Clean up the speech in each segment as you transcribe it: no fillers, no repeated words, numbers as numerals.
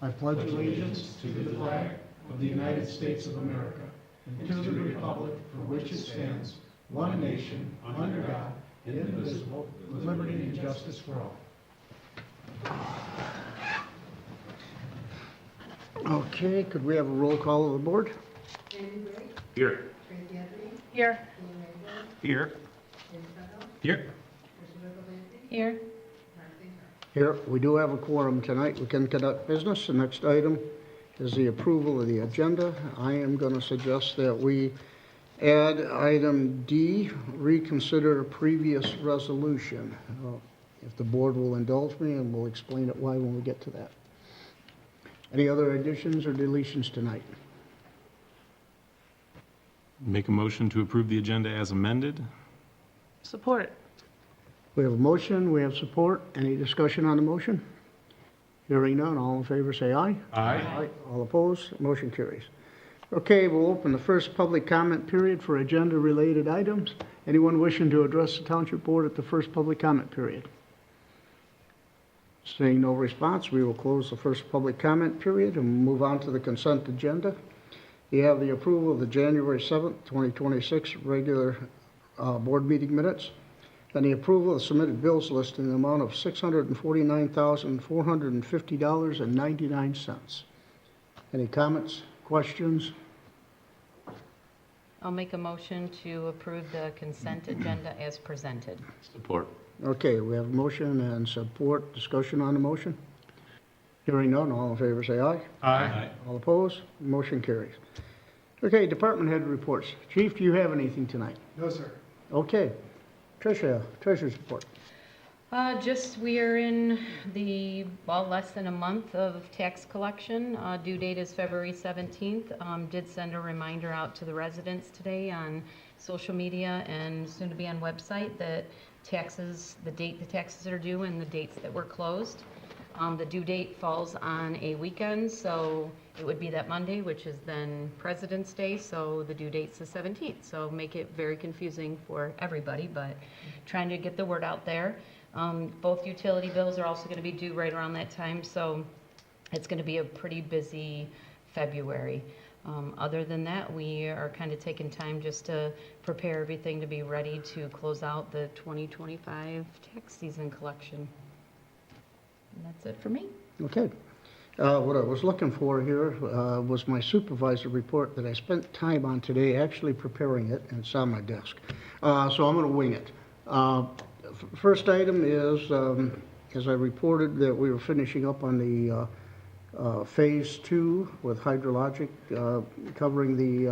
I pledge allegiance to the flag of the United States of America and to the republic for which it stands, one nation, under God, indivisible, with liberty and justice for all. Okay, could we have a roll call of the board? Here. Here. Here. Here. Here. Here, we do have a quorum tonight. We can conduct business. The next item is the approval of the agenda. I am going to suggest that we add item D, reconsider a previous resolution. If the board will indulge me, and we'll explain it why when we get to that. Any other additions or deletions tonight? Make a motion to approve the agenda as amended. Support. We have a motion, we have support. Any discussion on the motion? Hearing none, all in favor say aye. Aye. All opposed, motion carries. Okay, we'll open the first public comment period for agenda-related items. Anyone wishing to address the Township Board at the first public comment period? Seeing no response, we will close the first public comment period and move on to the consent agenda. You have the approval of the January 7th, 2026 regular board meeting minutes and the approval of the submitted bills list in the amount of $649,450.99. Any comments, questions? I'll make a motion to approve the consent agenda as presented. Support. Okay, we have a motion and support. Discussion on the motion? Hearing none, all in favor say aye. Aye. All opposed? Motion carries. Okay, department head reports. Chief, do you have anything tonight? No, sir. Okay. Tricia, Treasurer's report. We are in less than a month of tax collection. Due date is February 17th. Did send a reminder out to the residents today on social media and soon to be on website that the date the taxes are due and the dates that were closed. The due date falls on a weekend, so it would be that Monday, which is then President's Day, so the due date's the 17th. So make it very confusing for everybody, but trying to get the word out there. Both utility bills are also going to be due right around that time, so it's going to be a pretty busy February. Other than that, we are kind of taking time just to prepare everything to be ready to close out the 2025 tax season collection. And that's it for me. Okay. What I was looking for here was my supervisor report that I spent time on today actually preparing it, and it's on my desk. So I'm going to wing it. First item is, as I reported, that we were finishing up on the Phase 2 with hydrologic, covering the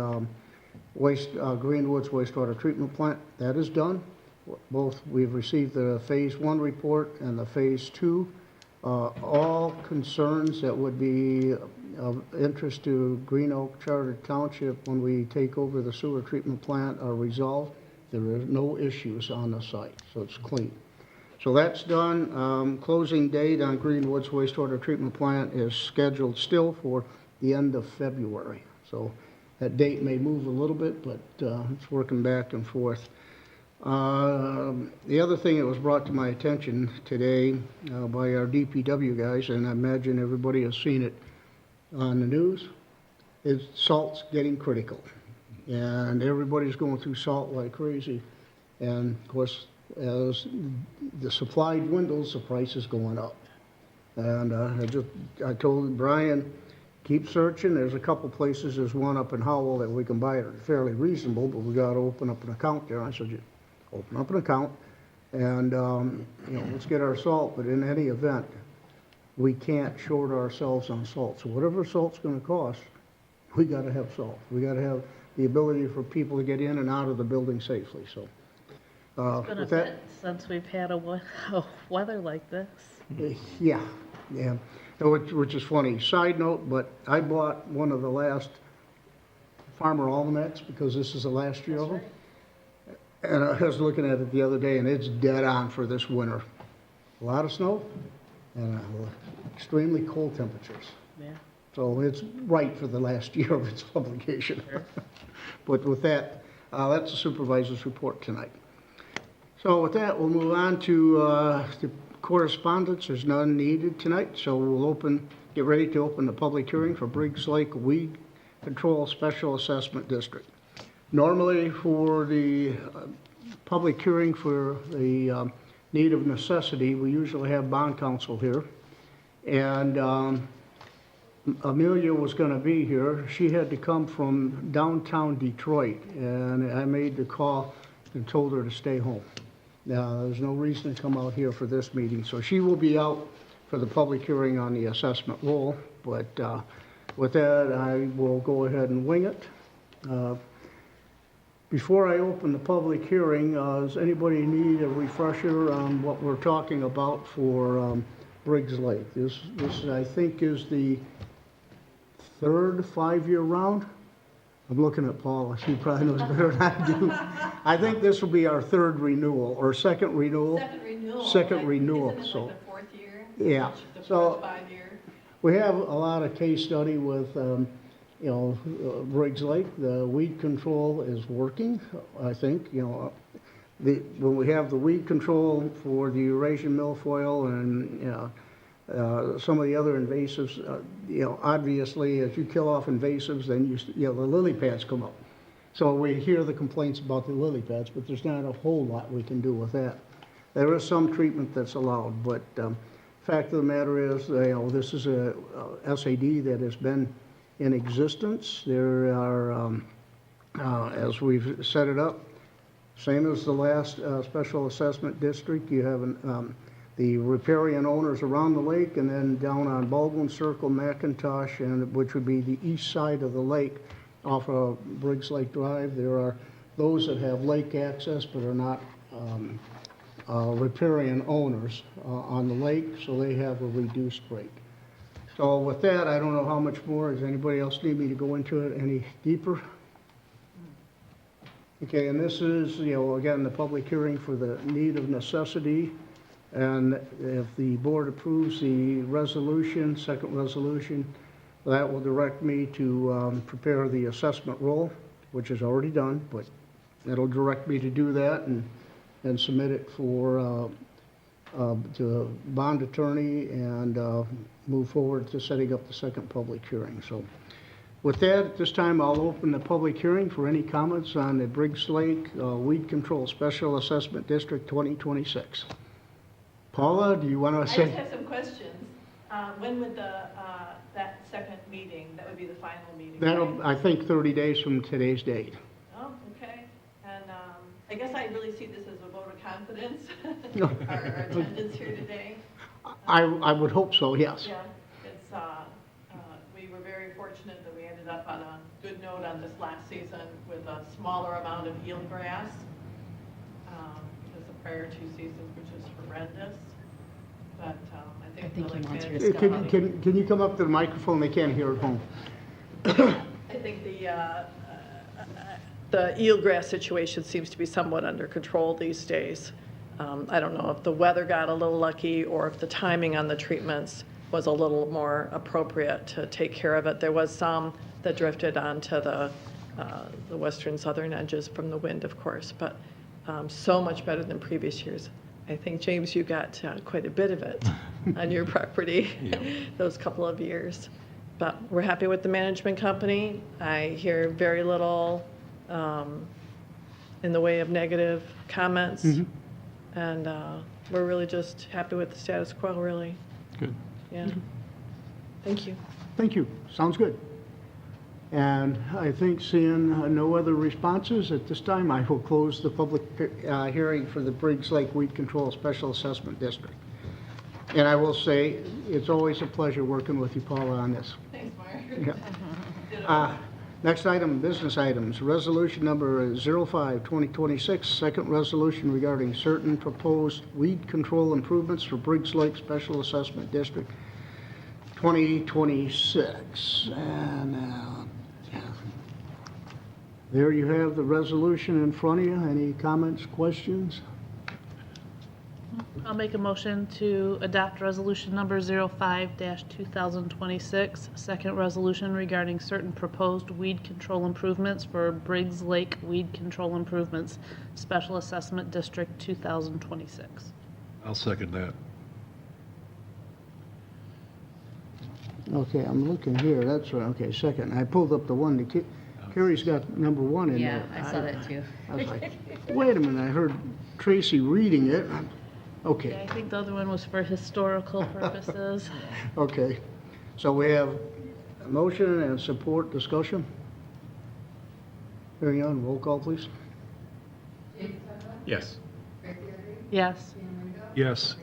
Greenwoods wastewater treatment plant. That is done. We've received the Phase 1 report and the Phase 2. All concerns that would be of interest to Green Oak Chartered Township when we take over the sewer treatment plant are resolved. There are no issues on the site, so it's clean. So that's done. Closing date on Greenwood's wastewater treatment plant is scheduled still for the end of February. So that date may move a little bit, but it's working back and forth. The other thing that was brought to my attention today by our DPW guys, and I imagine everybody has seen it on the news, is salt's getting critical. And everybody's going through salt like crazy. And of course, as the supply dwindles, the price is going up. And I told Brian, keep searching. There's a couple places. There's one up in Howell that we can buy it fairly reasonable, but we got to open up an account there. I said, open up an account and let's get our salt. But in any event, we can't short ourselves on salt. So whatever salt's going to cost, we got to have salt. We got to have the ability for people to get in and out of the building safely. So It's been a bit since we've had a weather like this. Yeah. Which is funny. Side note, but I bought one of the last Farmer Almanacs because this is the last year of them. And I was looking at it the other day, and it's dead on for this winter. A lot of snow and extremely cold temperatures. Yeah. So it's right for the last year of its publication. Sure. But with that, that's the supervisor's report tonight. So with that, we'll move on to Correspondence, there's none needed tonight, so we'll get ready to open the public hearing for Briggs Lake Weed Control Special Assessment District. Normally, for the public hearing for the need of necessity, we usually have bond counsel here. And Amelia was going to be here. She had to come from downtown Detroit, and I made the call and told her to stay home. Now, there's no reason to come out here for this meeting, so she will be out for the public hearing on the assessment roll. But with that, I will go ahead and wing it. Before I open the public hearing, does anybody need a refresher on what we're talking about for Briggs Lake? This I think is the third 5-year round. I'm looking at Paula. She probably knows better than I do. I think this will be our third renewal or second renewal. Second renewal. Isn't it So like the fourth year? yeah. The So 5 year. we have a lot of case study with Briggs Lake. The weed control is working. I think when we have the weed control for the Eurasian milfoil and some of the other invasives, obviously, as you kill off invasives, then the lily pads come up. So we hear the complaints about the lily pads, but there's not a whole lot we can do with that. There is some treatment that's allowed, but fact of the matter is, this is a SAD that has been in existence. There are, as we've set it up, same as the last special assessment district, you have the riparian owners around the lake, and then down on Baldwin Circle, McIntosh, which would be the east side of the lake off of Briggs Lake Drive. There are those that have lake access but are not riparian owners on the lake, so they have a reduced rate. So with that, I don't know how much more. Does anybody else need me to go into it any deeper? Okay, and this is, again, the public hearing for the need of necessity. And if the board approves the resolution, second resolution, that will direct me to prepare the assessment roll, which is already done, but that'll direct me to do that and submit it for to a bond attorney and move forward to setting up the second public hearing. So with that, at this time, I'll open the public hearing for any comments on the Briggs Lake Weed Control Special Assessment District 2026. Paula, do you want to I say? just have some questions. When would that second meeting, that would be the final meeting? That'll, right? I think, 30 days from today's date. Oh, okay. And I guess I really see this as a vote of confidence, our attendance here today. I would hope so, yes. Yeah, it's, we were very fortunate that we ended up on a good note on this last season with a smaller amount of eelgrass. Because the prior 2 seasons were just horrendous. But I think he the wants lake her to management- step Can you come up to the microphone? They can't hear at home. I think the eelgrass situation seems to be somewhat under control these days. I don't know if the weather got a little lucky or if the timing on the treatments was a little more appropriate to take care of it. There was some that drifted onto the western southern edges from the wind, of course, but so much better than previous years. I think, James, you got quite a bit of it on your property those couple of years. But we're happy with the management company. I hear very little in the way of negative comments. And we're really just happy with the status quo, really. Good. Yeah. Thank you. Thank you. Sounds good. And I think seeing no other responses at this time, I will close the public hearing for the Briggs Lake Weed Control Special Assessment District. And I will say, it's always a pleasure working with you, Paula, on this. Thanks, Mark. Yeah. Next item, business items. Resolution number 05-2026, second resolution regarding certain proposed weed control improvements for Briggs Lake Special Assessment District 2026. And there you have the resolution in front of you. Any comments, questions? I'll make a motion to adopt resolution number 05-2026, second resolution regarding certain proposed weed control improvements for Briggs Lake Weed Control Improvements, Special Assessment District 2026. I'll second that. Okay, I'm looking here, that's right, okay, second. I pulled up the one, Carrie's got number 1 in Yeah, there. I saw that too. I was like, wait a minute, I heard Tracy reading it. Yeah, Okay, I think the other one was for historical purposes. okay. So we have a motion and support discussion. Hearing none, roll call, please. Yes. Yes. Yes.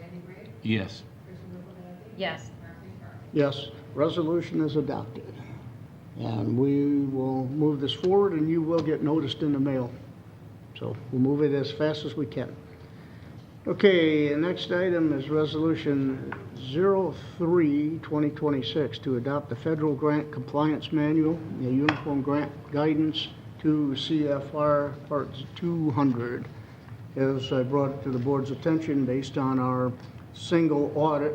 Yes. Yes. Yes, resolution is adopted. And we will move this forward and you will get noticed in the mail. So we'll move it as fast as we can. Okay, the next item is Resolution 03-2026 to adopt the Federal Grant Compliance Manual, the Uniform Grant Guidance to CFR Part 200. As I brought it to the board's attention based on our single audit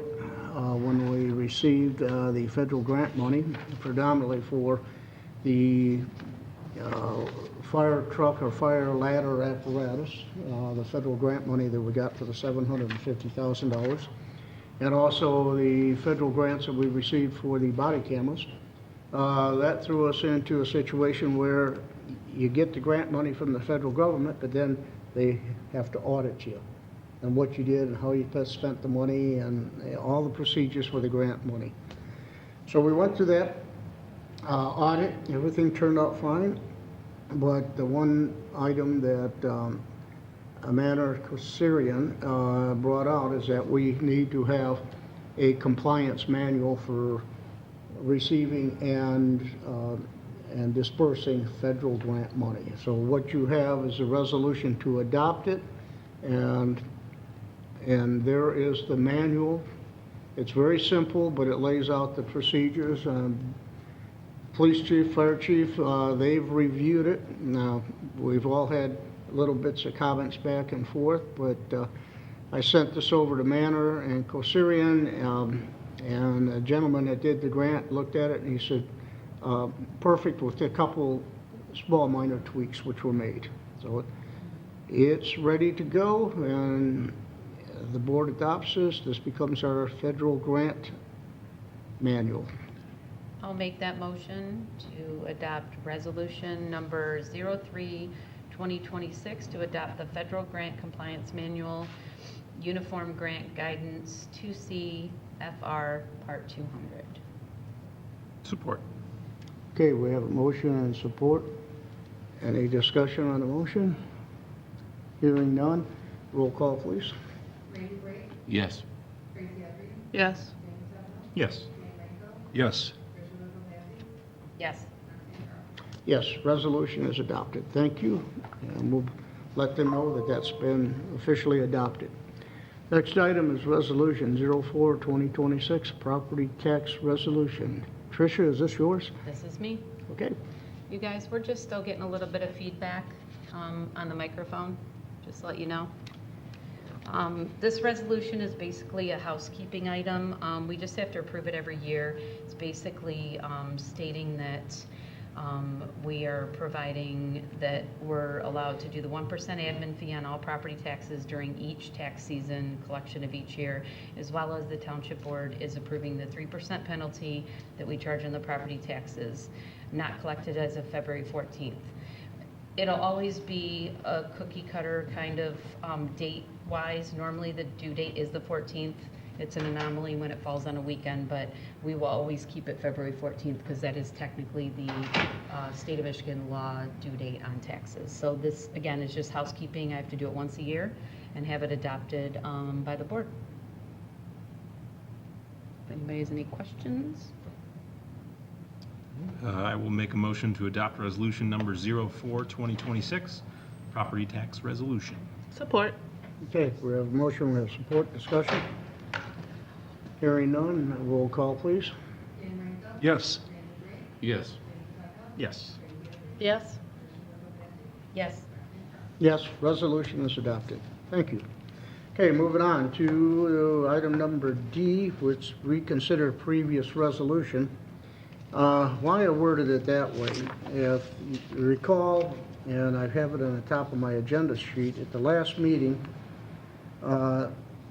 when we received the federal grant money, predominantly for the fire truck or fire ladder apparatus, the federal grant money that we got for the $750,000, and also the federal grants that we received for the body cameras. That threw us into a situation where you get the grant money from the federal government, but then they have to audit you and what you did and how you spent the money and all the procedures for the grant money. So we went through that audit. Everything turned out fine, but the one item that Amanda Kosarian brought out is that we need to have a compliance manual for receiving and dispersing federal grant money. So what you have is a resolution to adopt it, and there is the manual. It's very simple, but it lays out the procedures. Police chief, fire chief, they've reviewed it. Now, we've all had little bits of comments back and forth, but I sent this over to Manor and Kosarian, and a gentleman that did the grant looked at it and he said, perfect, with a couple small minor tweaks which were made. So it's ready to go, and the board adopts this. This becomes our federal grant manual. I'll make that motion to adopt resolution number 03-2026 to adopt the Federal Grant Compliance Manual, Uniform Grant Guidance 2CFR Part 200. Support. Okay, we have a motion and support. Any discussion on the motion? Hearing none, roll call, please. Yes. Yes. Yes. Yes. Yes. Yes, resolution is adopted. Thank you. And we'll let them know that that's been officially adopted. Next item is Resolution 04-2026, Property Tax Resolution. Tricia, is this yours? This is me. Okay. You guys, we're just still getting a little bit of feedback on the microphone, just to let you know. This resolution is basically a housekeeping item. We just have to approve it every year. It's basically stating that we are providing that we're allowed to do the 1% admin fee on all property taxes during each tax season collection of each year, as well as the Township Board is approving the 3% penalty that we charge on the property taxes not collected as of February 14th. It'll always be a cookie cutter kind of date-wise. Normally, the due date is the 14th. It's an anomaly when it falls on a weekend, but we will always keep it February 14th because that is technically the state of Michigan law due date on taxes. So this, again, is just housekeeping. I have to do it once a year and have it adopted by the board. If anybody has any questions? I will make a motion to adopt resolution number 04-2026, property tax resolution. Support. Okay, we have a motion, we have support, discussion. Hearing none, roll call, please. Yes. Yes. Yes. Yes. Yes. Yes, resolution is adopted. Thank you. Okay, moving on to item number D, which reconsider previous resolution. Why I worded it that way, if you recall, and I have it on the top of my agenda sheet, at the last meeting,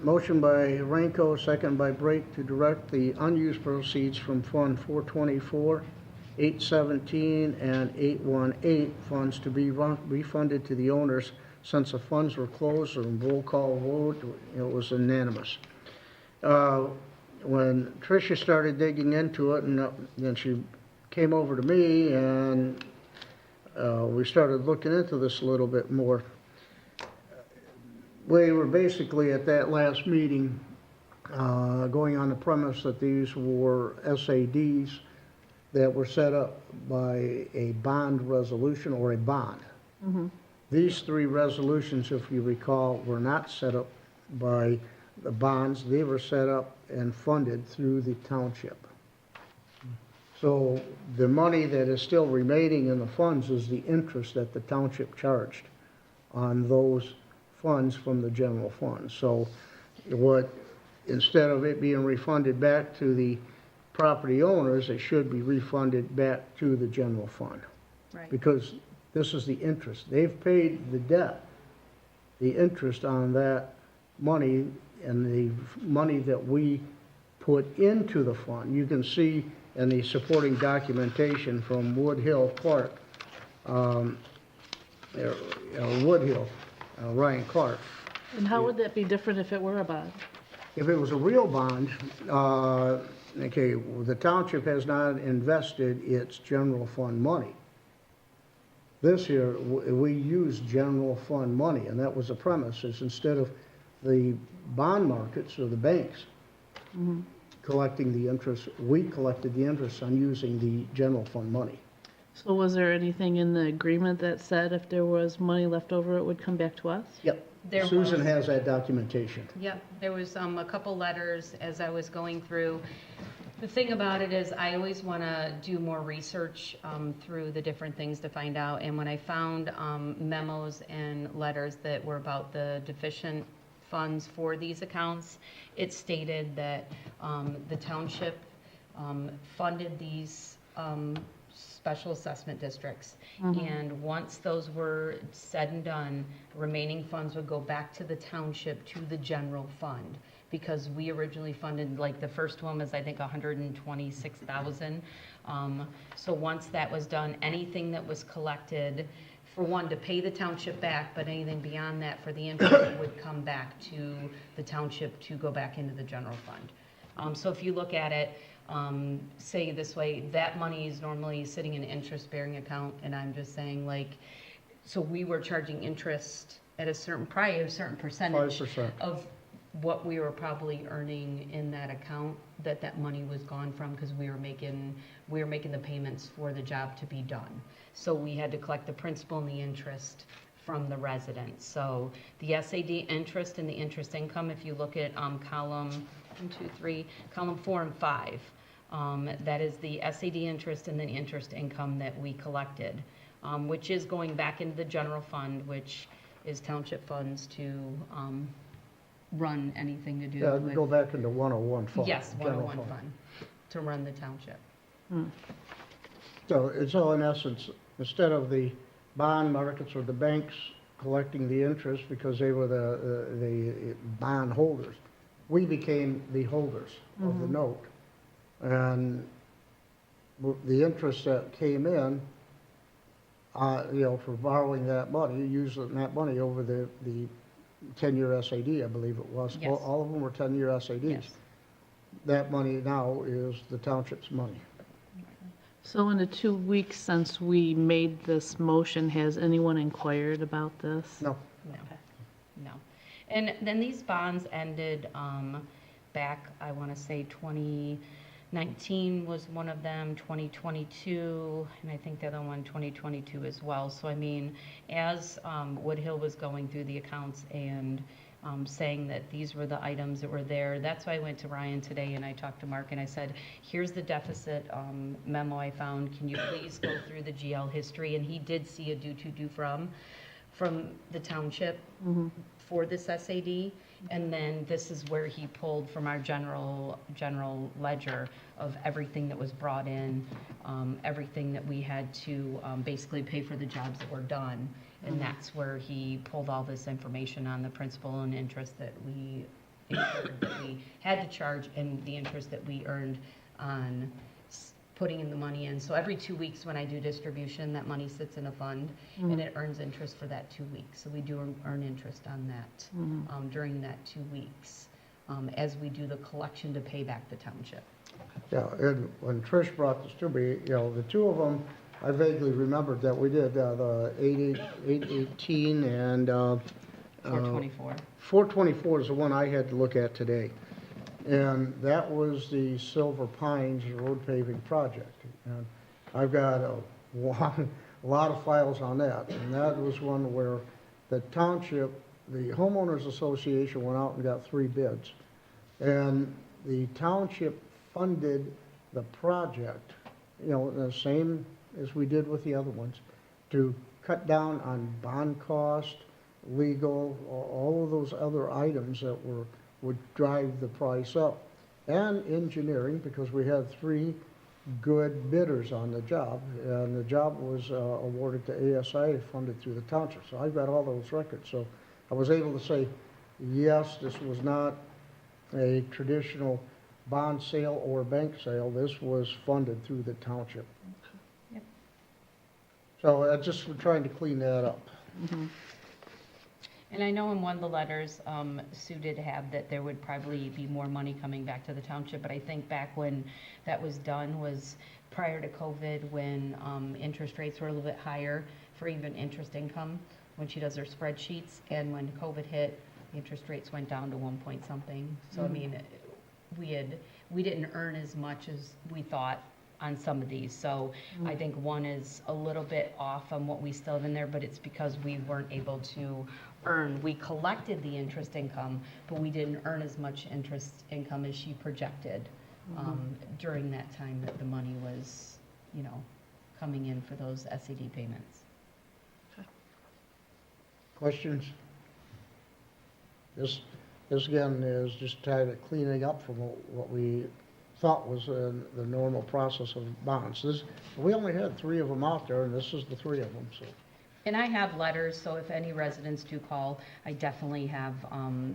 Motion by Ranko, second by Brake, to direct the unused proceeds from Fund 424, 817, and 818 funds to be refunded to the owners since the funds were closed, and roll call vote, it was unanimous. When Tricia started digging into it, and then she came over to me, and we started looking into this a little bit more. We were basically at that last meeting going on the premise that these were SADs that were set up by a bond resolution or a bond. These three resolutions, if you recall, were not set up by the bonds. They were set up and funded through the township. So the money that is still remaining in the funds is the interest that the township charged on those funds from the general fund. So instead of it being refunded back to the property owners, it should be refunded back to the general fund. Right. Because this is the interest. They've paid the debt, the interest on that money, and the money that we put into the fund. You can see in the supporting documentation from Woodhill Clark, Woodhill, Ryan Clark. And how would that be different if it were a bond? If it was a real bond, okay, the township has not invested its general fund money. This year, we use general fund money, and that was the premise, is instead of the bond markets or the banks collecting the interest, we collected the interest on using the general fund money. So was there anything in the agreement that said if there was money left over, it would come back to us? Yep. There Susan was. has that documentation. Yep, there was a couple letters as I was going through. The thing about it is I always want to do more research through the different things to find out. And when I found memos and letters that were about the deficient funds for these accounts, it stated that the township funded these special assessment districts. And once those were said and done, remaining funds would go back to the township, to the general fund. Because we originally funded, like the first one was I think 126,000. So once that was done, anything that was collected, for one, to pay the township back, but anything beyond that for the interest would come back to the township to go back into the general fund. So if you look at it, say this way, that money is normally sitting in an interest-bearing account, and I'm just saying, like, so we were charging interest at a certain, probably a certain percentage 5%. of what we were probably earning in that account, that money was gone from, because we were making the payments for the job to be done. So we had to collect the principal and the interest from the residents. So the SAD interest and the interest income, if you look at column 4 and 5, that is the SAD interest and the interest income that we collected, which is going back into the general fund, which is township funds to run anything to do Yeah, with. go back into 101 fund. Yes, general 101 fund, to run the township. So in essence, instead of the bond markets or the banks collecting the interest because they were the bond holders, we became the holders of the note. And the interest that came in, for borrowing that money, using that money over the 10-year SAD, I believe it was. Yes. All of them were 10-year SADs. Yes. That money now is the township's money. So in the 2 weeks since we made this motion, has anyone inquired about this? No. No. And then these bonds ended back, I want to say 2019 was one of them, 2022, and I think the other one 2022 as well. So I mean, as Woodhill was going through the accounts and saying that these were the items that were there, that's why I went to Ryan today and I talked to Mark and I said, here's the deficit memo I found. Can you please go through the GL history? And he did see a due to, due from the township for this SAD, and then this is where he pulled from our general ledger of everything that was brought in, everything that we had to basically pay for the jobs that were done, and that's where he pulled all this information on the principal and interest that we incurred that we had to charge and the interest that we earned on putting in the money in. So every 2 weeks when I do distribution, that money sits in a fund and it earns interest for that 2 weeks. So we do earn interest on that during that 2 weeks as we do the collection to pay back the township. Yeah, and when Trish brought this to me, the two of them, I vaguely remembered that we did the 818 and 424. 424 is the one I had to look at today. And that was the Silver Pines road paving project. And I've got a lot of files on that. And that was one where the township, the homeowners association went out and got 3 bids. And the township funded the project, the same as we did with the other ones, to cut down on bond cost, legal, all of those other items that would drive the price up. And engineering, because we had 3 good bidders on the job, and the job was awarded to ASI, funded through the township. So I've got all those records. So I was able to say, yes, this was not a traditional bond sale or bank sale. This was funded through the township. Yep. So I just was trying to clean that up. And I know in one of the letters, Sue did have that there would probably be more money coming back to the township, but I think back when that was done was prior to COVID, when interest rates were a little bit higher for even interest income, when she does her spreadsheets, and when COVID hit, the interest rates went down to 1 point something. So I mean, we didn't earn as much as we thought on some of these. So I think one is a little bit off on what we still have in there, but it's because we weren't able to earn. We collected the interest income, but we didn't earn as much interest income as she projected during that time that the money was, coming in for those SED payments. Questions? This again is just kind of cleaning up from what we thought was the normal process of bonds. We only had 3 of them out there, and this is the 3 of them, so. And I have letters, so if any residents do call, I definitely have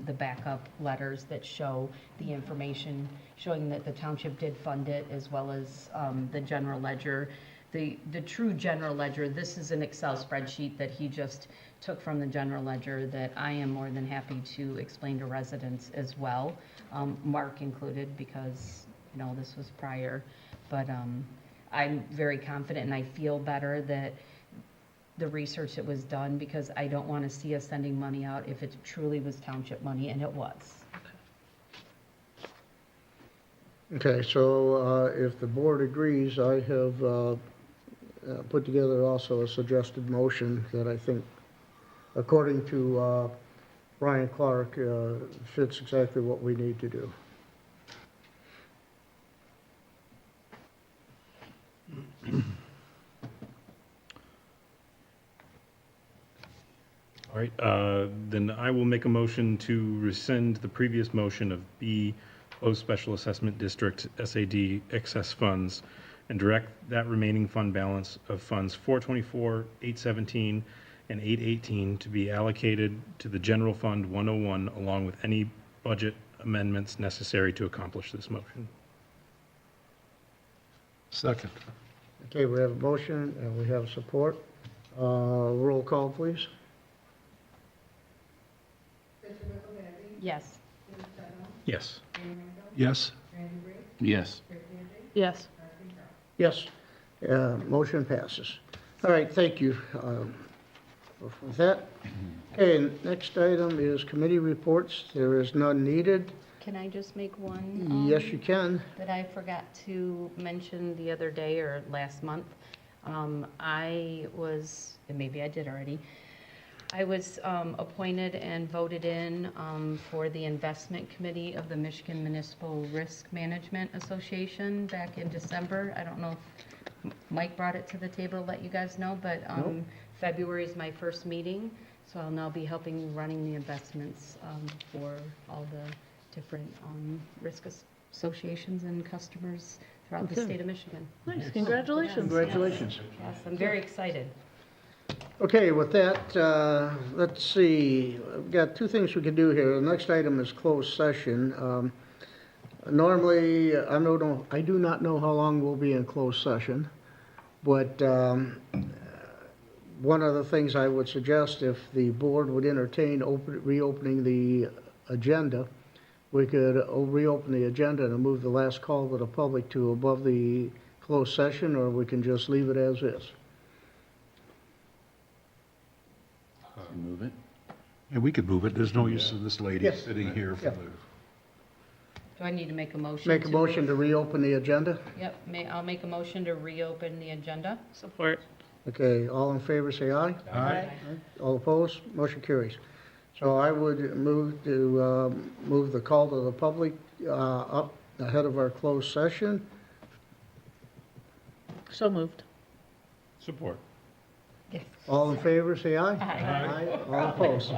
the backup letters that show the information, showing that the township did fund it, as well as the general ledger. The true general ledger, this is an Excel spreadsheet that he just took from the general ledger that I am more than happy to explain to residents as well, Mark included, because, this was prior. But I'm very confident, and I feel better that the research that was done, because I don't want to see us sending money out if it truly was township money, and it was. Okay, so if the board agrees, I have put together also a suggested motion that I think, according to Brian Clark, fits exactly what we need to do. All right, then I will make a motion to rescind the previous motion of B, Post Special Assessment District SAD excess funds, and direct that remaining fund balance of funds 424, 817, and 818 to be allocated to the General Fund 101, along with any budget amendments necessary to accomplish this motion. Second. Okay, we have a motion and we have support. Roll call, please. Yes. Yes. Yes. Yes. Yes. Yes, motion passes. All right, thank you for that. Okay, next item is committee reports. There is none needed. Can I just make one? Yes, you can. That I forgot to mention the other day or last month. I was, and maybe I did already, I was appointed and voted in for the investment committee of the Michigan Municipal Risk Management Association back in December. I don't know if Mike brought it to the table to let you guys know, but Nope. February is my first meeting, so I'll now be helping running the investments for all the different risk associations and customers throughout the Okay. state of Michigan. Nice, congratulations. Congratulations. Yes, I'm very excited. Okay, with that, let's see, we've got two things we can do here. The next item is closed session. Normally, I do not know how long we'll be in closed session, but one of the things I would suggest, if the board would entertain reopening the agenda, we could reopen the agenda and move the last call to the public to above the closed session, or we can just leave it as is. Move it. Yeah, we could move it. There's no use in this lady Yes. sitting here for Yeah. the, Do I need to make a motion? Make a motion to reopen the agenda? Yep, I'll make a motion to reopen the agenda. Support. Okay, all in favor, say aye. Aye. All opposed, motion carries. So I would move to, move the call to the public up ahead of our closed session. So moved. Support. All in favor, say aye. Aye. All opposed.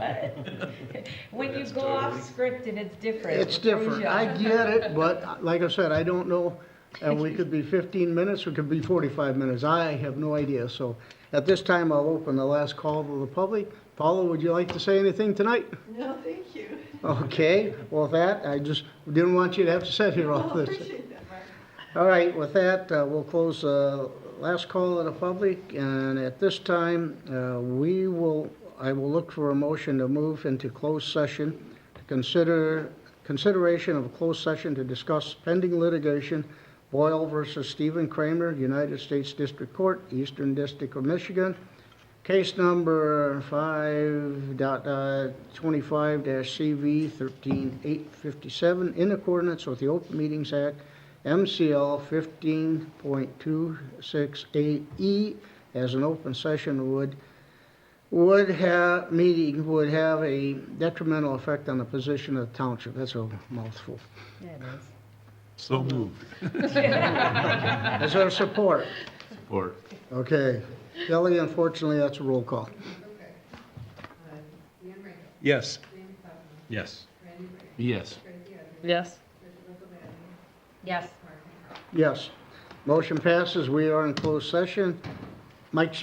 When you go off scripted, it's different. It's It throws different, you I off. get it, but like I said, I don't know, and we could be 15 minutes, we could be 45 minutes, I have no idea. So at this time, I'll open the last call to the public. Paula, would you like to say anything tonight? No, thank you. Okay, well, with that, I just didn't want you to have to sit here all this. All right, with that, we'll close last call of the public, and at this time, I will look for a motion to move into closed session to consideration of a closed session to discuss pending litigation, Boyle versus Stephen Kramer, United States District Court, Eastern District of Michigan, case number 5.25-CV13857, in accordance with the Open Meetings Act, MCL 15.268E, as an open session would have a detrimental effect on the position of the township. That's a mouthful. Yeah, it is. so moved. Is there support? Support. Okay. Kelly, unfortunately, that's a roll call. Yes. Yes. Yes. Yes. Yes. Yes. Motion passes. We are in closed session. Mike.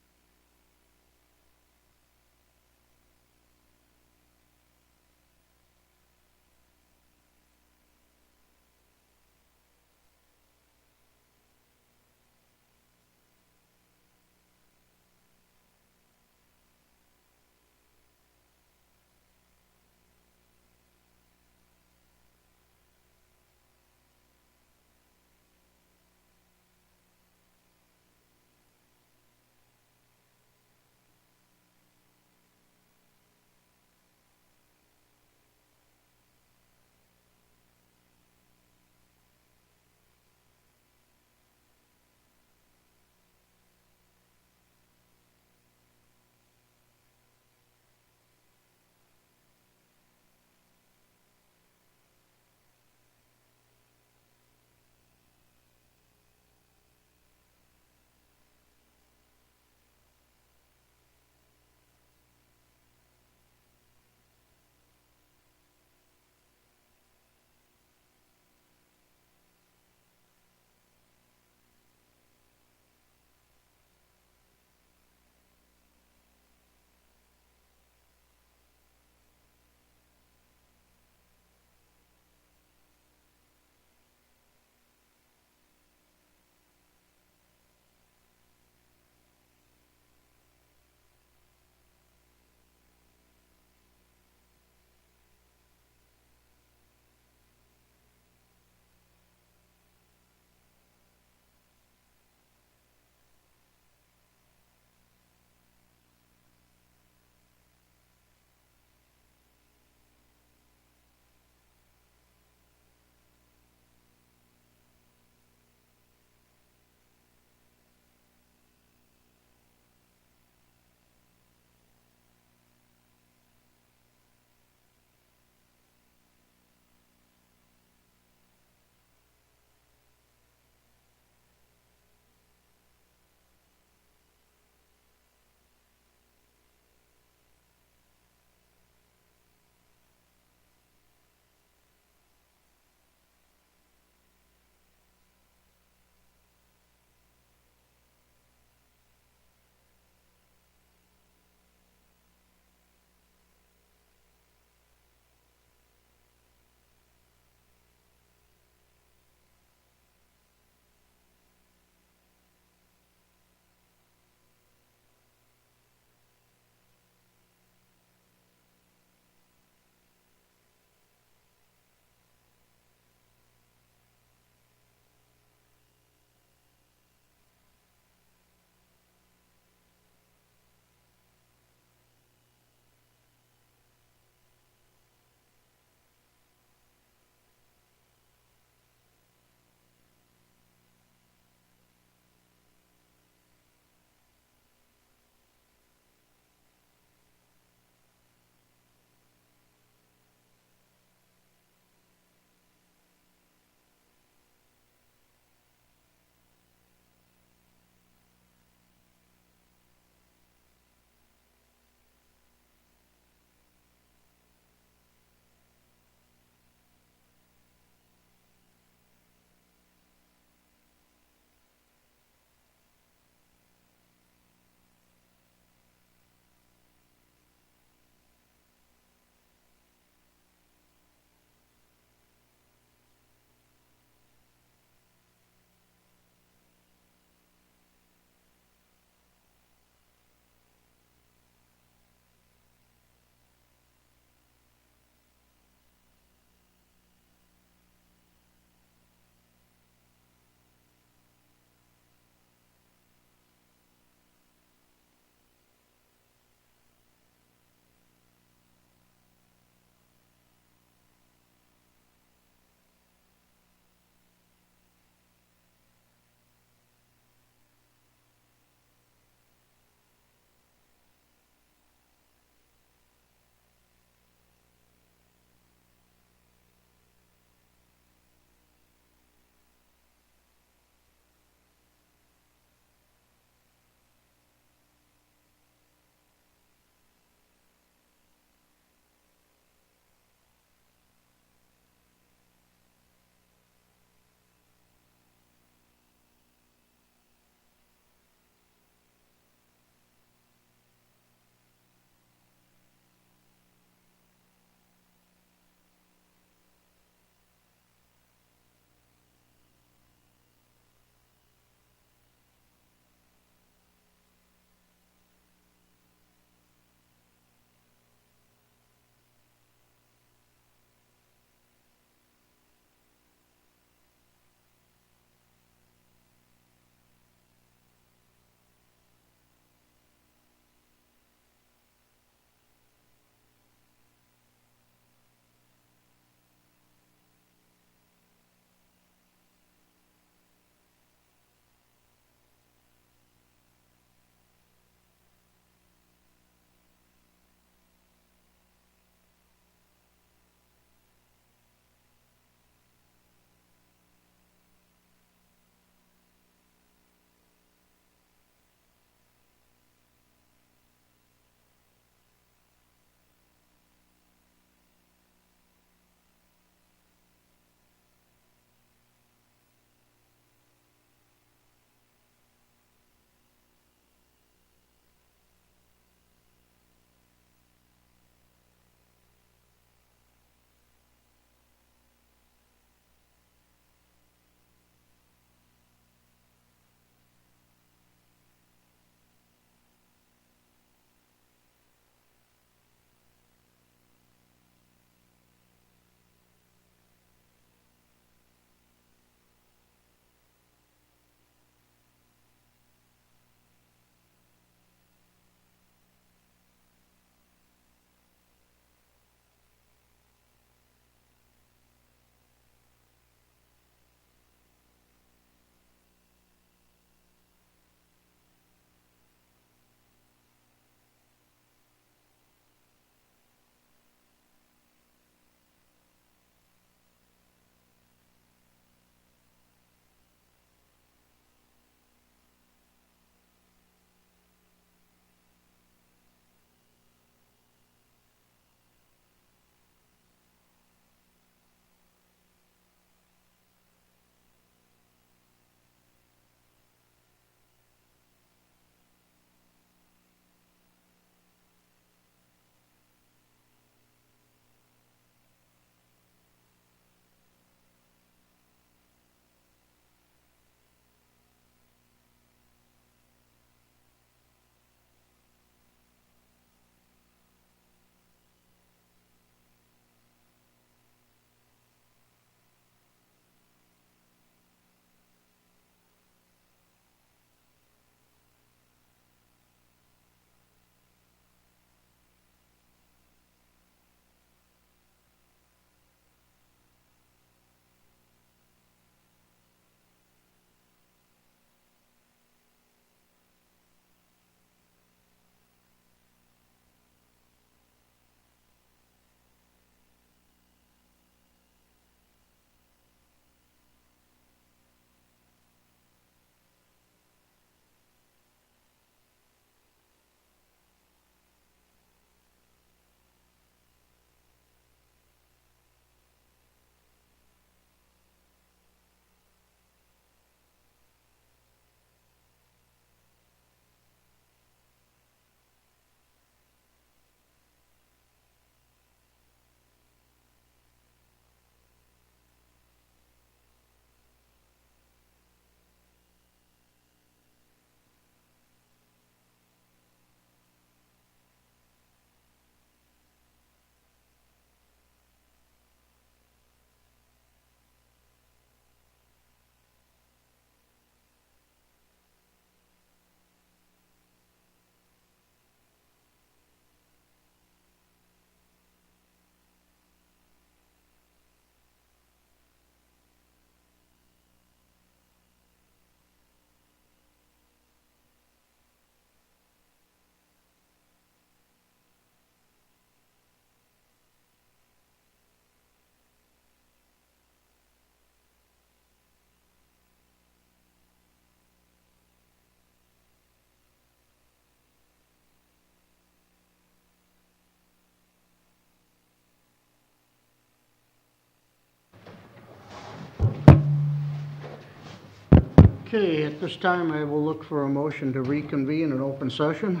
Okay, at this time, I will look for a motion to reconvene an open session.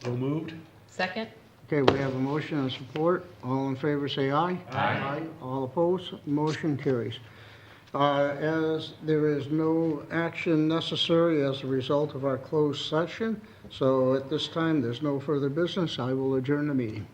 So moved? Second? Okay, we have a motion and support. All in favor, say aye. Aye. All opposed, motion carries. As there is no action necessary as a result of our closed session, so at this time, there's no further business. I will adjourn the meeting.